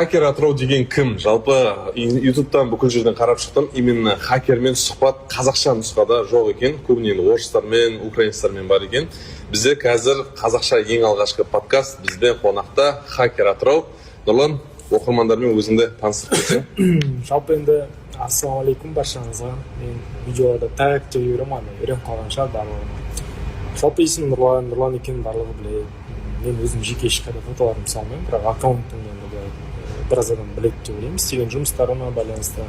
Хакер Атырау деген кім? Жалпы ютубтан бүкіл жерден қарап шықтым. Именно хакермен сұхбат қазақша нұсқада жоқ екен. Көбіне орыстармен, украинецтермен бар екен. Бізде қазір қазақша ең алғашқы подкаст. Бізде қонақта Хакер Атырау. Нұрлан, оқырмандармен өзіңді таныстырып кетсең. Жалпы енді ассалаумағалейкум баршаңызға. Мен видеоларда тәк деп үйренемін, үйреніп қалған шығар барлығына. Жалпы есімім Нұрлан, Нұрлан екенін барлығы біледі. Мен өзім жеке ешқайда фотоларымды салмаймын, бірақ аккаунтым енді біраз адам біледі деп ойлаймын, істеген жұмыстарыма байланысты.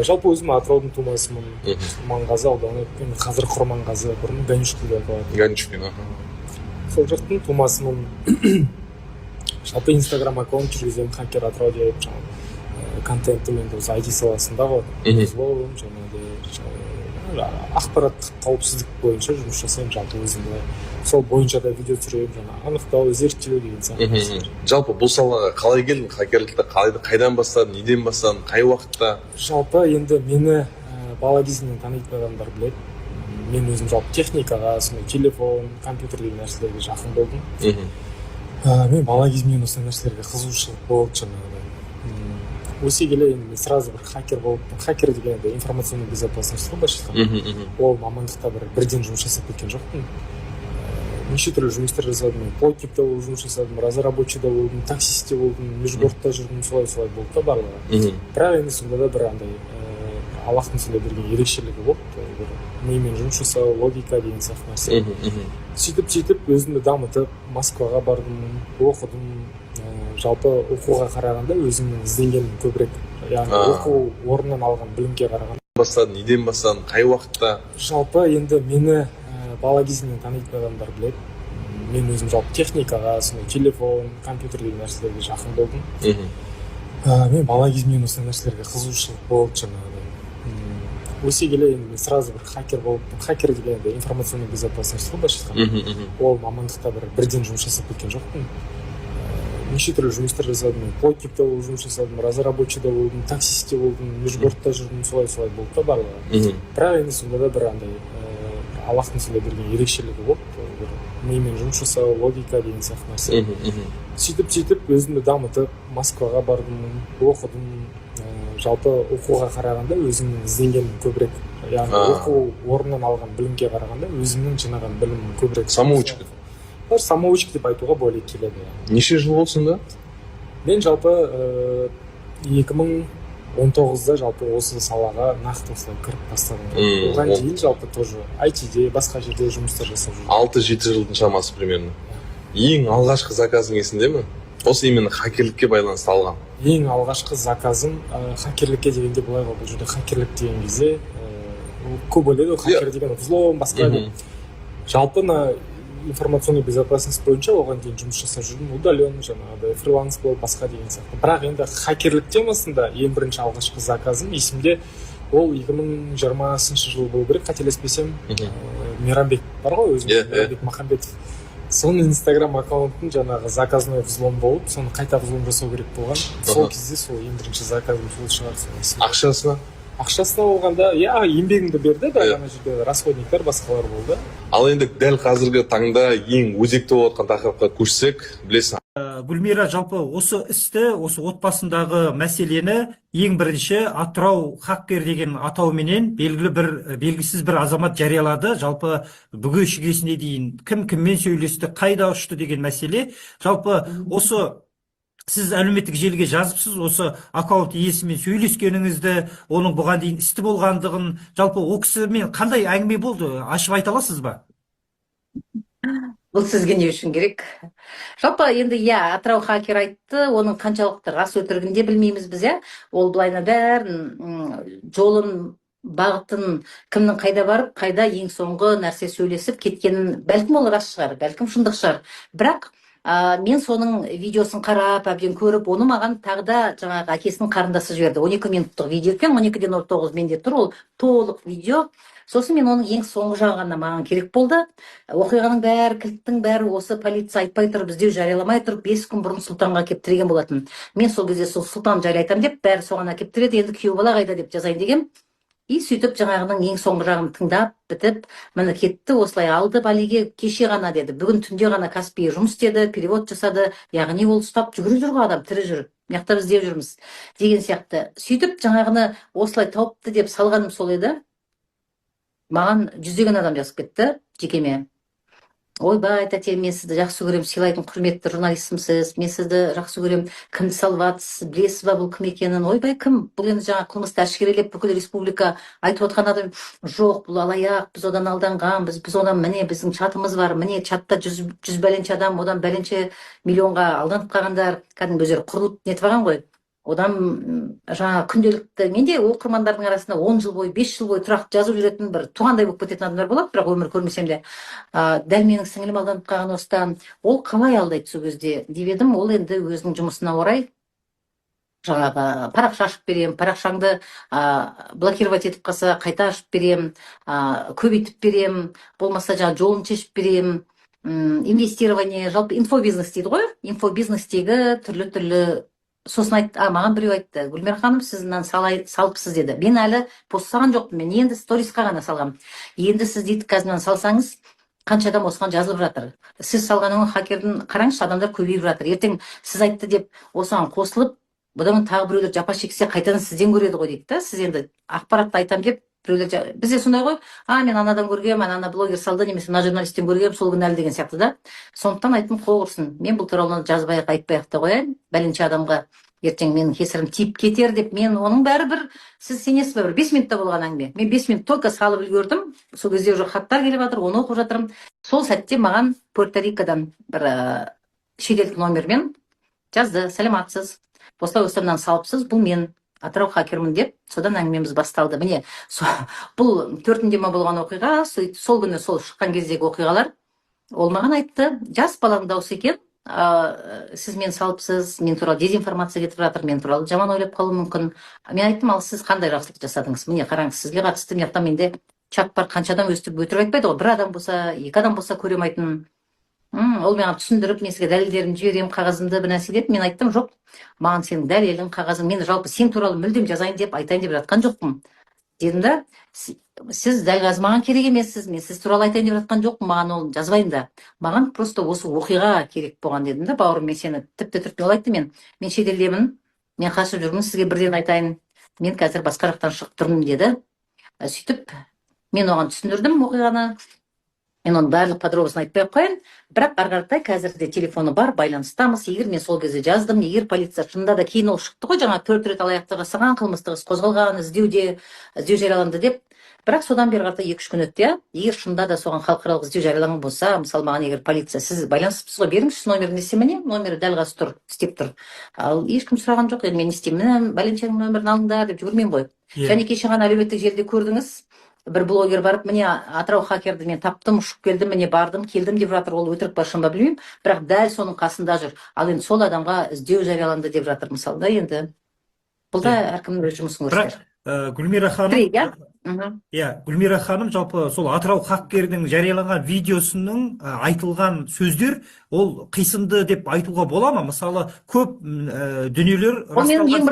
Жалпы өзім Атыраудың тумасымын, Құрманғазы ауданы, енді қазір Құрманғазы, бұрын Ганюшкин деп аталады. Ганюшкин, сол жақтың тумасымын. Жалпы инстаграм аккаунт жүргіземін, Хакер Атырау деп, контентті енді осы IT саласындағы ақпараттық қауіпсіздік бойынша жұмыс жасаймын. Жалпы өзімді сол бойынша да видео түсіремін, анықтау, зерттеу деген сияқты. Жалпы бұл салаға қалай келдің? Хакерлікті қайдан бастадың, неден бастадың, қай уақытта? Жалпы енді мені бала кезімнен танитын адамдар біледі. Мен өзім жалпы техникаға, телефон, компьютер деген нәрселерге жақын болдым. Мен бала кезімнен осы нәрселерге қызығушылық болды жаңағыдай. Өсе келе енді сразу бір хакер болып, хакер деген информационный безопасность ғой былайша айтқанда. Ол мамандықта бірден жұмыс жасап кеткен жоқпын. Неше түрлі жұмыстар жасадым, мен плотникта болып жұмыс жасадым, разработчида болдым, таксистте болдым, межгородта жүрдім, солай болды да барлығы. Бірақ енді сонда да бір андай Аллахтың сондай берген ерекшелігі болды, бір мимен жұмыс жасау, логика деген сияқты нәрсе. Сөйтіп өзімді дамытып, Москваға бардым, оқыдым. Жалпы оқуға қарағанда өзімнің ізденгенім көбірек, яғни оқу орнынан алған білімге қарағанда. Бастадың, неден бастадың, қай уақытта? Жалпы енді мені бала кезімнен танитын адамдар біледі. Мен өзім жалпы техникаға, телефон, компьютер деген нәрселерге жақын болдым. Мен бала кезімнен осы нәрселерге қызығушылық болды жаңағыдай. Өсе келе енді сразу бір хакер болып, хакер деген информационный безопасность ғой былайша айтқанда. Ол мамандықта бірден жұмыс жасап кеткен жоқпын. Неше түрлі жұмыстар жасадым, мен плотникта болып жұмыс жасадым, разработчида болдым, таксистте болдым, межгородта жүрдім, солай болды да барлығы. Бірақ енді сонда да бір андай Аллахтың сондай берген ерекшелігі болды, бір мимен жұмыс жасау, логика деген сияқты нәрсе. Сөйтіп өзімді дамытып, Москваға бардым, оқыдым. Жалпы оқуға қарағанда өзімнің ізденгенім көбірек, яғни оқу орнынан алған білімге қарағанда өзімнің жинаған білімім көбірек. Самоучка. Самоучка деп айтуға более келеді. Неше жыл болды сонда? Мен жалпы 2019-да жалпы осы салаға нақты осылай кіріп бастадым. Оған дейін жалпы тоже IT-де, басқа жерде жұмыстар жасап жүрдім. 6-7 жылдың шамасы примерно. Ең алғашқы заказың есіңде ме? Осы именно хакерлікке байланысты алған. Ең алғашқы заказым хакерлікке дегенде былай ғой, бұл жерде хакерлік деген кезде көп ойлайды ғой, хакер деген взлом, басқа деп. Жалпы информационный безопасность бойынша оған дейін жұмыс жасап жүрдім, удален, жаңағыдай фриланс болып, басқа деген сияқты. Бірақ енді хакерлік темасында ең бірінші алғашқы заказым есімде, ол 2020 жыл болу керек, қателеспесем, Мейрамбек бар ғой өзім, Мейрамбек Махамбетов. Соның инстаграм аккаунтын жаңағы заказной взлом болып, соны қайта взлом жасау керек болған. Сол кезде сол ең бірінші заказым сол шығар. Ақшасына? Ақшасына болғанда, еңбегімді берді, бірақ ана жерде расходниктер басқалар болды. Ал енді дәл қазіргі таңда ең өзекті болып жатқан тақырыпқа көшсек, білесің. Гүлмира, жалпы осы істі, осы отбасындағы мәселені ең бірінші Атырау хакер деген атауменен белгісіз бір азамат жариялады. Жалпы бүге шігесіне дейін кіммен сөйлесті, қайда ұшты деген мәселе. Жалпы осы сіз әлеуметтік желіге жазыпсыз, осы аккаунт иесімен сөйлескеніңізді, оның бұған дейін істі болғандығын, жалпы ол кісімен қандай әңгіме болды, ашып айта аласыз ба? Бұл сізге не үшін керек? Жалпы енді Атырау хакер айтты, оның қаншалықты рас өтірігін де білмейміз біз, ол былайына бәрін жолын, бағытын, кімнің қайда барып, қайда ең соңғы нәрсе сөйлесіп кеткенін, бәлкім ол рас шығар, бәлкім шындық шығар. Бірақ мен соның видеосын қарап, әбден көріп, оны маған тағы да жаңағы әкесінің қарындасы жіберді. 12 минуттық видео екен, 12-ден 9 менде тұр, ол толық видео. Сосын мен оның ең соңғы жағына маған керек болды. Оқиғаның бәрі, кілттің бәрі осы полиция айтпай тұрып, іздеу жарияламай тұрып, 5 күн бұрын Сұлтанға әкеп тіреген болатын. Мен сол кезде сол Сұлтан жариятам деп, бәрі соған әкеп тіреді, енді күйеу бала қайда деп жазайын деген. И сөйтіп жаңағының ең соңғы жағын тыңдап, бітіп, міне кетті, осылай алды балиге, кеше ғана деді. Бүгін түнде ғана Каспий жұмыс істеді, перевод жасады. Яғни ол ұстап жүгіріп жүрген адам, тірі жүр. мына жақта біз іздеп жүрміз деген сияқты. Сөйтіп жаңағыны осылай тауыпты деп салғаным сол еді. Маған жүздеген адам жазып кетті жекеме. Ойбай, тәте, мен сізді жақсы көрем, сыйлайтын құрметті журналистімсіз, мен сізді жақсы көрем, кімді салып жатсыз, білесіз ба бұл кім екенін? Ойбай, кім? Бұл енді жаңа қылмысты әшкерелеп бүкіл республика айтып отқан адам. Жоқ, бұл алаяқ, біз одан алданғанбыз, біз одан, міне біздің чатымыз бар, міне чатта жүз бәленше адам, одан бәленше миллионға алданып қалғандар, кәдімгі өздері құрылып нетіп алған ғой. Одан жаңа күнделікті, менде оқырмандардың арасында 10 жыл бойы, 5 жыл бойы тұрақты жазып жүретін бір туғандай болып кететін адамдар болады, бірақ өмір көрмесем де. Дәл менің сіңілім алданып қалған осыдан. Ол қалай алдайды сол кезде деп едім. Ол енді өзінің жұмысына орай жаңағы парақша ашып берем, парақшаңды блокировать етіп қалса қайта ашып берем, көбейтіп берем, болмаса жаңа жолын шешіп берем. Инвестирование, жалпы инфобизнес дейді ғой. Инфобизнестегі түрлі сосын айтты, маған біреу айтты, Гүлмира ханым, сіз мынаны салыпсыз деді. Мен әлі пост салған жоқпын, мен енді сторисқа ғана салғам. Енді сіз дейді, қазір мынаны салсаңыз, қанша адам осыған жазылып жатыр. Сіз салғаныңыз хакердің қараңызшы, адамдар көбейіп жатыр. Ертең сіз айтты деп осыған қосылып, бұдан тағы біреулер жапа шексе қайтадан сізден көреді ғой дейді да. Сіз енді ақпаратты айтам деп біреулер бізде сондай ғой. Мен анадан көргем, ана блогер салды, немесе мына журналисттен көргем, сол күні әлі деген сияқты да. Сондықтан айттым, қол құрсын. Мен бұл туралы жазбай-ақ, айтпай-ақ та қояйын. Бәленше адамға ертең менің кесірім тиіп кетер деп, мен оның бәрі бір, сіз сенесіз бе, бір 5 минутта болған әңгіме. Мен 5 минут только салып үлгердім. Сол кезде уже хаттар келіп жатыр, оны оқып жатырмын. Сол сәтте маған Пуэрто-Рикодан бір шетелдік номермен жазды, сәлематсыз, осылай мынаны салыпсыз, бұл мен Атырау хакермін деп, содан әңгімеміз басталды. Міне, бұл 4-інде болған оқиға, сол күні сол шыққан кездегі оқиғалар. Ол маған айтты, жас баланың дауысы екен, сіз мен салыпсыз, мен туралы дезинформация кетіп жатыр, мен туралы жаман ойлап қалуы мүмкін. Мен айттым, ал сіз қандай жақсылық жасадыңыз? Міне қараңыз, сізге қатысты мен жақтан менде чат бар, қанша адам өстіп айтпайды ғой, бір адам болса, 2 адам болса көремайтын. Ол маған түсіндіріп, мен сізге дәлелдерімді жіберем, қағазымды бір нәрсе деді. Мен айттым, жоқ, маған сенің дәлелің, қағазың, мен жалпы сен туралы мүлдем жазайын деп, айтайын деп жатқан жоқпын. Дедім да, сіз дәл қазір маған керек емессіз, мен сіз туралы айтайын деп жатқан жоқпын, маған ол жазбайын да. Маған просто осы оқиға керек болған дедім да, бауырым, мен сені тіпті түртпей, ол айтты, мен шетелдемін, мен қашып жүрмін, сізге бірден айтайын, мен қазір басқа жақтан шығып тұрмын деді. Сөйтіп, мен оған түсіндірдім оқиғаны. Мен оның барлық подробносын айтпай қояйын, бірақ ары қаратай қазірде телефоны бар, байланыстамыз. Егер мен сол кезде жаздым, егер полиция шынында да кейін ол шықты ғой, жаңа 4 рет алаяқтық жасаған, қылмыстық іс қозғалған, іздеу жарияланды деп. Бірақ содан бері қарата 2-3 күн өтті. Егер шынында да соған халықаралық іздеу жарияланған болса, мысалы маған егер полиция, сіз байланысыпсыз ғой, беріңізші номерін десе, міне номері дәл қазір тұр, істеп тұр. Ал ешкім сұраған жоқ, енді мен істеймін, бәленшенің нөмірін алыңдар деп жүгірмеймін ғой. Және кеше ғана әлеуметтік желіде көрдіңіз, бір блогер барып, міне Атырау хакерді мен таптым, ұшып келдім, міне бардым, келдім деп жатыр. Ол өтірік ба, шын ба білмеймін, бірақ дәл соның қасында жүр. Ал енді сол адамға іздеу жарияланды деп жатыр, мысалы да. Енді бұл да әркімнің өз жұмысын көрсетер. Гүлмира ханым, Гүлмира ханым, жалпы сол Атырау хакердің жарияланған видеосының айтылған сөздер, ол қисынды деп айтуға бола ма? Мысалы, көп дүниелер расталған.